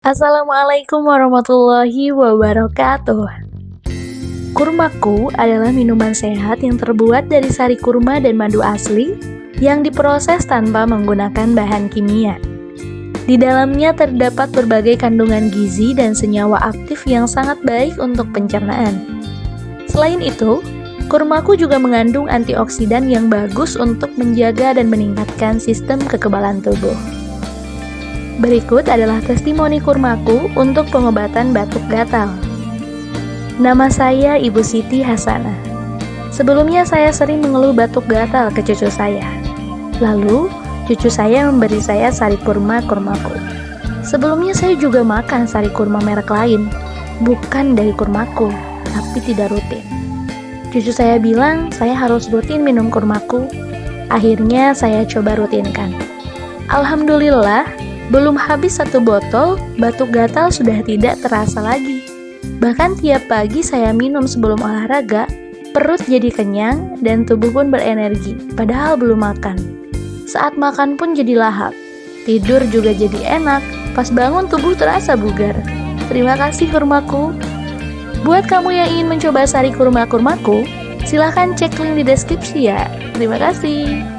Assalamualaikum warahmatullahi wabarakatuh. Kurmaku adalah minuman sehat yang terbuat dari sari kurma dan madu asli yang diproses tanpa menggunakan bahan kimia. Di dalamnya terdapat berbagai kandungan gizi dan senyawa aktif yang sangat baik untuk pencernaan. Selain itu, kurmaku juga mengandung antioksidan yang bagus untuk menjaga dan meningkatkan sistem kekebalan tubuh. Berikut adalah testimoni kurmaku untuk pengobatan batuk gatal. Nama saya Ibu Siti Hasanah. Sebelumnya saya sering mengeluh batuk gatal ke cucu saya. Lalu, cucu saya memberi saya sari kurma kurmaku. Sebelumnya saya juga makan sari kurma merek lain, bukan dari kurmaku, tapi tidak rutin. Cucu saya bilang saya harus rutin minum kurmaku. Akhirnya saya coba rutinkan. Alhamdulillah, belum habis 1 botol, batuk gatal sudah tidak terasa lagi. Bahkan tiap pagi saya minum sebelum olahraga, perut jadi kenyang dan tubuh pun berenergi, padahal belum makan. Saat makan pun jadi lahap, tidur juga jadi enak, pas bangun tubuh terasa bugar. Terima kasih kurmaku. Buat kamu yang ingin mencoba sari kurma kurmaku, silahkan cek link di deskripsi ya. Terima kasih.